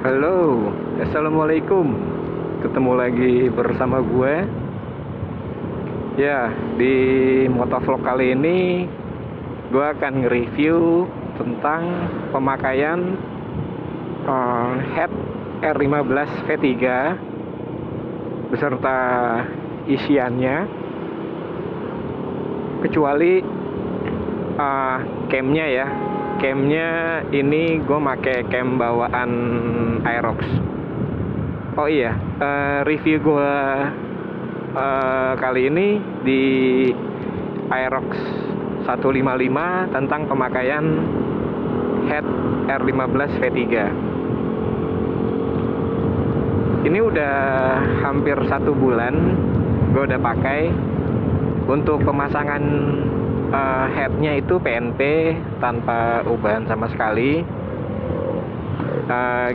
Halo, assalamualaikum. Ketemu lagi bersama gue. Ya, di motovlog kali ini gue akan nge-review tentang pemakaian head R15 V3 beserta isiannya, kecuali camnya ya. Camnya ini gue make cam bawaan Aerox. Oh iya, review gue kali ini di Aerox 155 tentang pemakaian head R15 V3. Ini udah hampir 1 bulan gue udah pakai. Untuk pemasangan headnya itu PNP tanpa ubahan sama sekali.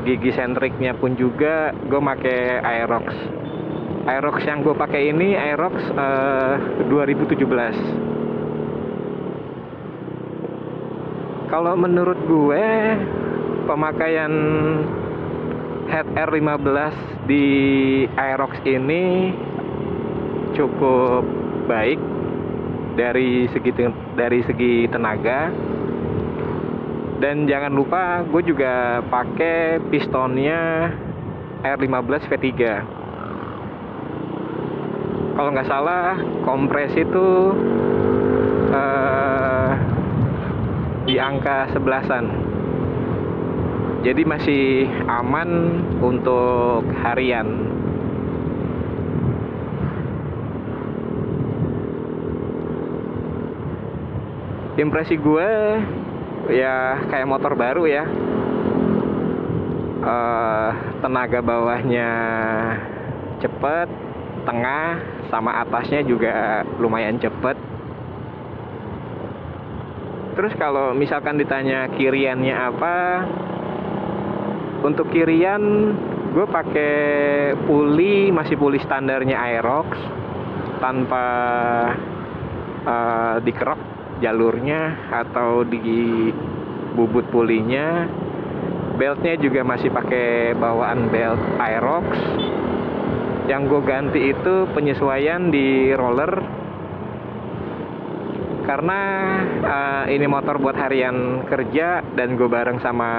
Gigi sentriknya pun juga gue pakai Aerox. Aerox yang gue pakai ini Aerox 2017. Kalau menurut gue pemakaian head R15 di Aerox ini cukup baik dari segi tenaga. Dan jangan lupa gue juga pakai pistonnya R15 V3. Kalau nggak salah kompres itu di angka 11-an. Jadi masih aman untuk harian. Impresi gue ya kayak motor baru ya. Tenaga bawahnya cepet, tengah sama atasnya juga lumayan cepet. Terus kalau misalkan ditanya kiriannya apa, untuk kirian gue pakai masih puli standarnya Aerox tanpa dikerok jalurnya atau di bubut pulinya. Beltnya juga masih pakai bawaan belt Aerox. Yang gue ganti itu penyesuaian di roller, karena ini motor buat harian kerja dan gue bareng sama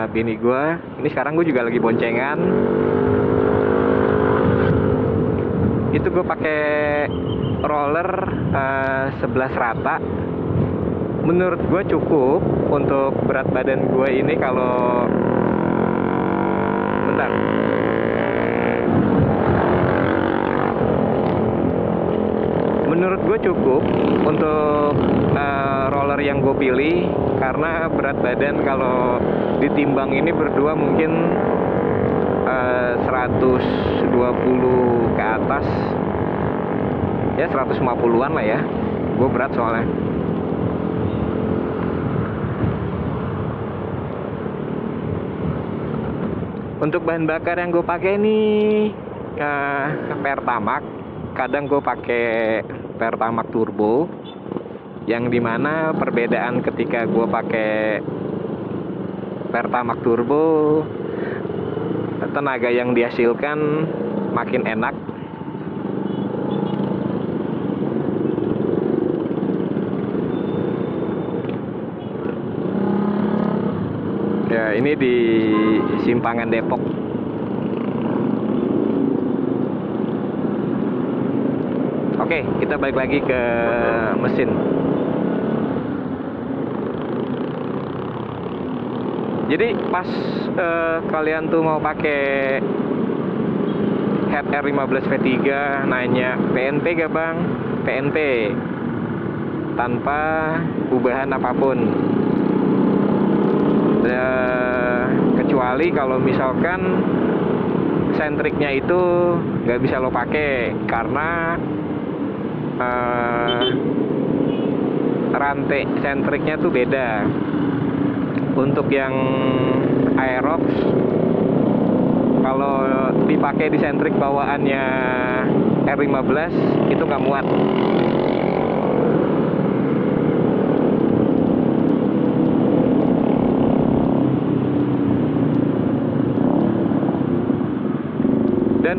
bini gue. Ini sekarang gue juga lagi boncengan. Itu gue pakai roller 11 rata. Menurut gue cukup untuk berat badan gue ini. Kalau bentar, menurut gue cukup untuk roller yang gue pilih, karena berat badan kalau ditimbang ini berdua mungkin 120 ke atas ya, 150-an lah ya. Gue berat soalnya. Untuk bahan bakar yang gue pakai ini Pertamax. Kadang gue pakai Pertamax turbo, yang dimana perbedaan ketika gue pakai Pertamax turbo, tenaga yang dihasilkan makin enak. Ya, ini di Simpangan Depok. Oke, kita balik lagi ke mesin. Jadi pas kalian tuh mau pakai head R15 V3, nanya PNP gak bang? PNP tanpa ubahan apapun. Kecuali kalau misalkan sentriknya itu nggak bisa lo pakai, karena rantai sentriknya tuh beda. Untuk yang Aerox, kalau dipakai di sentrik bawaannya R15 itu nggak muat.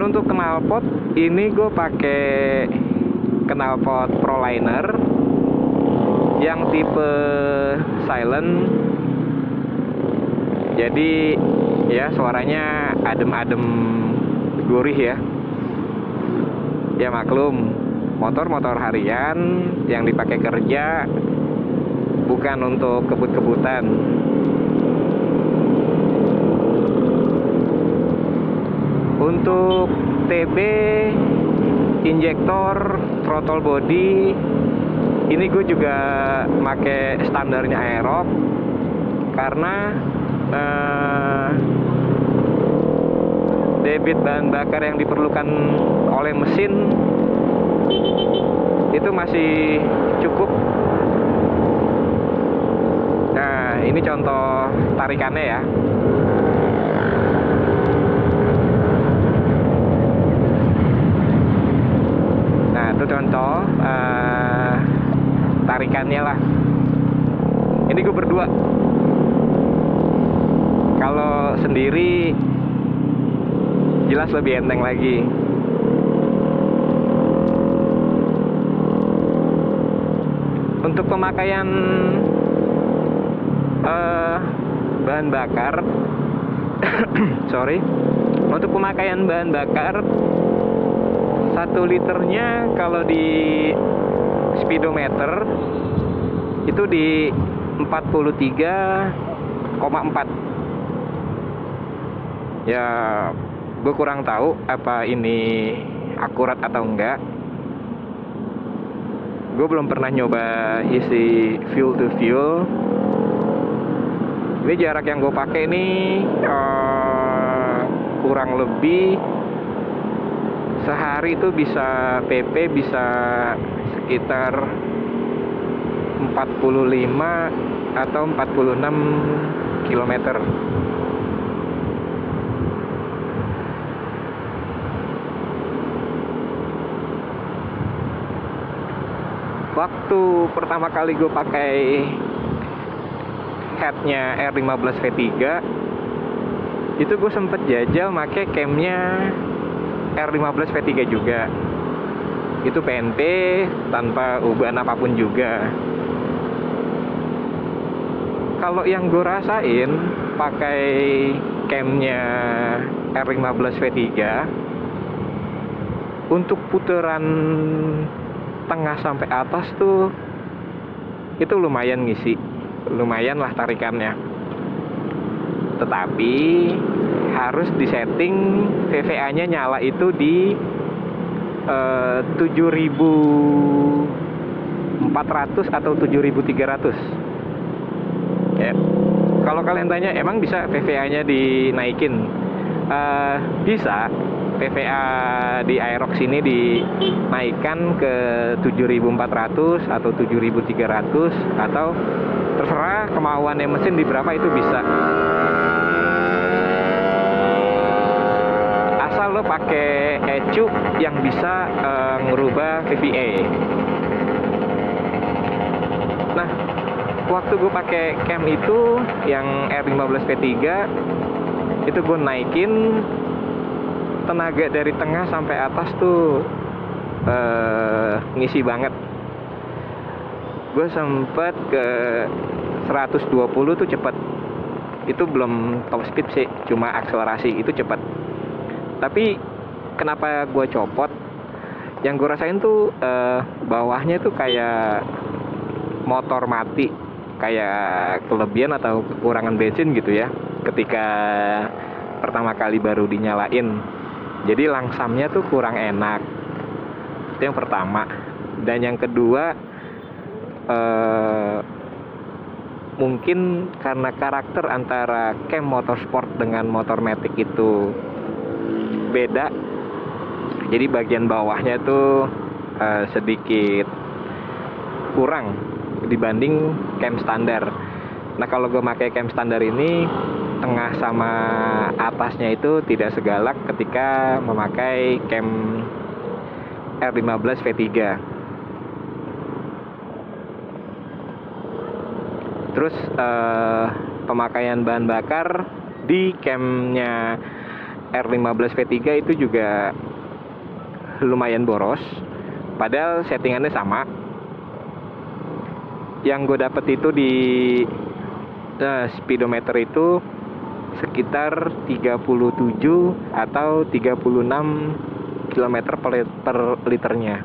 Dan untuk knalpot ini gue pakai knalpot Proliner yang tipe silent. Jadi ya suaranya adem-adem gurih ya. Ya maklum, motor-motor harian yang dipakai kerja, bukan untuk kebut-kebutan. Untuk TB, injektor, throttle body, ini gue juga pakai standarnya Aerox karena debit bahan bakar yang diperlukan oleh mesin itu masih cukup. Nah, ini contoh tarikannya ya. Nah, itu contoh tarikannya lah. Ini gue berdua. Kalau sendiri jelas lebih enteng lagi. Untuk pemakaian bahan bakar untuk pemakaian bahan bakar 1 liternya kalau di speedometer itu di 43,4. Ya, gue kurang tahu apa ini akurat atau enggak. Gue belum pernah nyoba isi fuel to fuel. Ini jarak yang gue pakai ini kurang lebih sehari itu bisa PP bisa sekitar 45 atau 46 kilometer. Waktu pertama kali gue pakai headnya R15 V3 itu gue sempet jajal pakai camnya R15 V3 juga. Itu PNP tanpa uban apapun juga. Kalau yang gue rasain pakai camnya R15 V3 untuk putaran tengah sampai atas tuh itu lumayan ngisi, lumayan lah tarikannya. Tetapi harus disetting VVA-nya nyala itu di 7400 atau 7300 ya. Kalau kalian tanya emang bisa VVA-nya dinaikin, bisa. PVA di Aerox ini dinaikkan ke 7400 atau 7300 atau terserah kemauannya mesin di berapa itu bisa. Asal lo pakai ECU yang bisa ngerubah VVA. Nah, waktu gue pakai cam itu yang R15 V3 itu gue naikin tenaga dari tengah sampai atas tuh ngisi banget. Gue sempet ke 120 tuh cepet. Itu belum top speed sih, cuma akselerasi itu cepet. Tapi kenapa gue copot? Yang gue rasain tuh bawahnya tuh kayak motor mati, kayak kelebihan atau kekurangan bensin gitu ya ketika pertama kali baru dinyalain. Jadi langsamnya tuh kurang enak. Itu yang pertama. Dan yang kedua, mungkin karena karakter antara cam motorsport dengan motor matic itu beda. Jadi bagian bawahnya tuh sedikit kurang dibanding cam standar. Nah, kalau gue pakai cam standar ini, tengah sama atasnya itu tidak segalak ketika memakai cam R15 V3. Terus pemakaian bahan bakar di camnya R15 V3 itu juga lumayan boros, padahal settingannya sama. Yang gue dapet itu di speedometer itu sekitar 37 atau 36 km per liternya.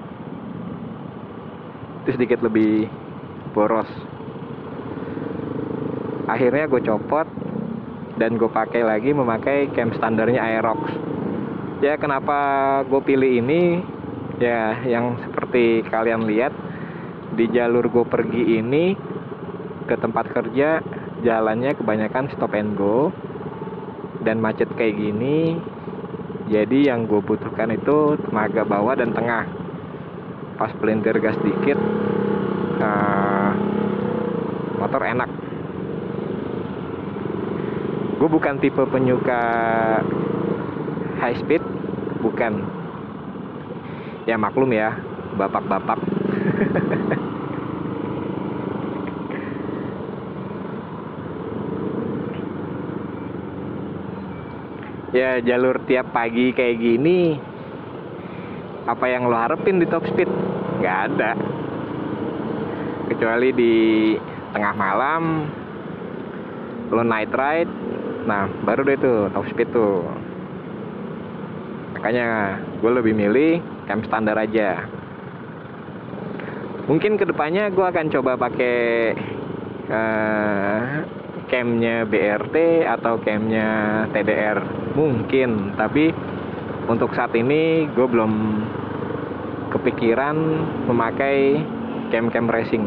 Itu sedikit lebih boros. Akhirnya gue copot dan gue memakai cam standarnya Aerox. Ya, kenapa gue pilih ini? Ya, yang seperti kalian lihat di jalur gue pergi ini ke tempat kerja, jalannya kebanyakan stop and go dan macet kayak gini. Jadi yang gue butuhkan itu tenaga bawah dan tengah. Pas pelintir gas dikit, motor enak. Gue bukan tipe penyuka high speed, bukan. Ya maklum ya, bapak-bapak. Ya, jalur tiap pagi kayak gini, apa yang lo harapin di top speed? Gak ada. Kecuali di tengah malam lo night ride, nah baru deh tuh top speed tuh. Makanya gue lebih milih cam standar aja. Mungkin kedepannya gue akan coba pakai camnya BRT atau camnya TDR mungkin, tapi untuk saat ini gue belum kepikiran memakai cam racing.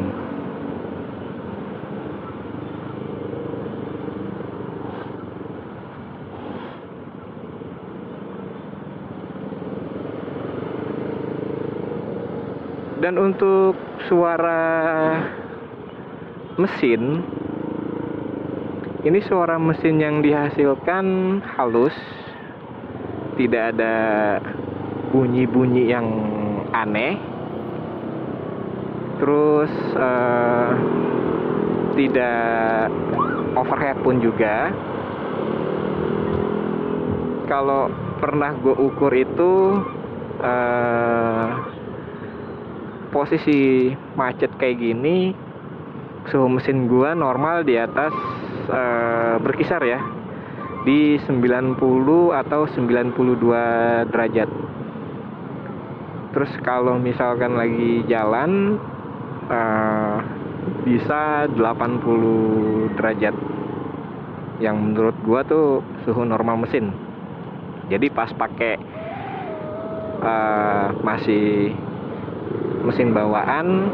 Dan untuk suara mesin, ini suara mesin yang dihasilkan halus, tidak ada bunyi-bunyi yang aneh, terus tidak overhead pun juga. Kalau pernah gue ukur itu posisi macet kayak gini, suhu mesin gua normal di atas berkisar ya di 90 atau 92 derajat. Terus kalau misalkan lagi jalan bisa 80 derajat, yang menurut gua tuh suhu normal mesin. Jadi pas pakai masih mesin bawaan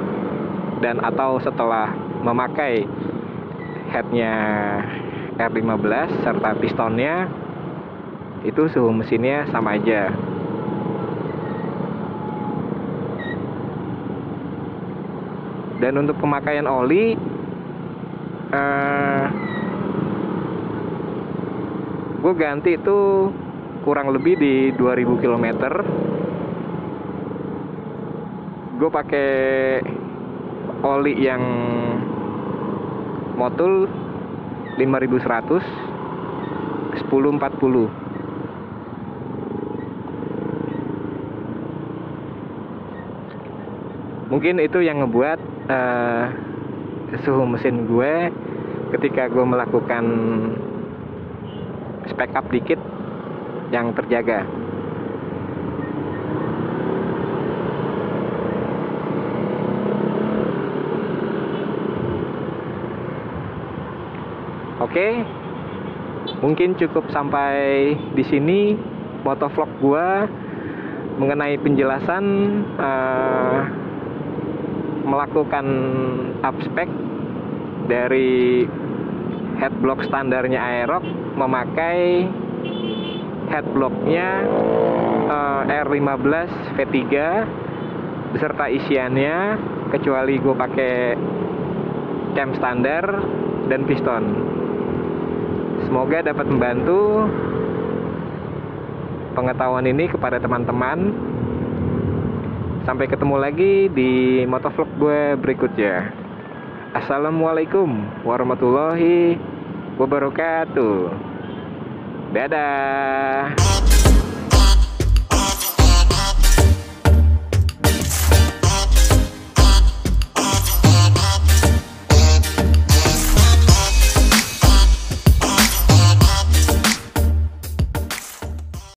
dan atau setelah memakai headnya R15 serta pistonnya, itu suhu mesinnya sama aja. Dan untuk pemakaian oli, gue ganti itu kurang lebih di 2000 km. Gue pakai oli yang Motul 5100 1040. Mungkin itu yang ngebuat suhu mesin gue ketika gue melakukan spek up dikit yang terjaga. Oke, mungkin cukup sampai di sini motovlog gua mengenai penjelasan melakukan upspec dari headblock standarnya Aerox memakai headblocknya R15 V3 beserta isiannya, kecuali gue pakai cam standar dan piston. Semoga dapat membantu pengetahuan ini kepada teman-teman. Sampai ketemu lagi di motovlog gue berikutnya. Assalamualaikum warahmatullahi wabarakatuh. Dadah.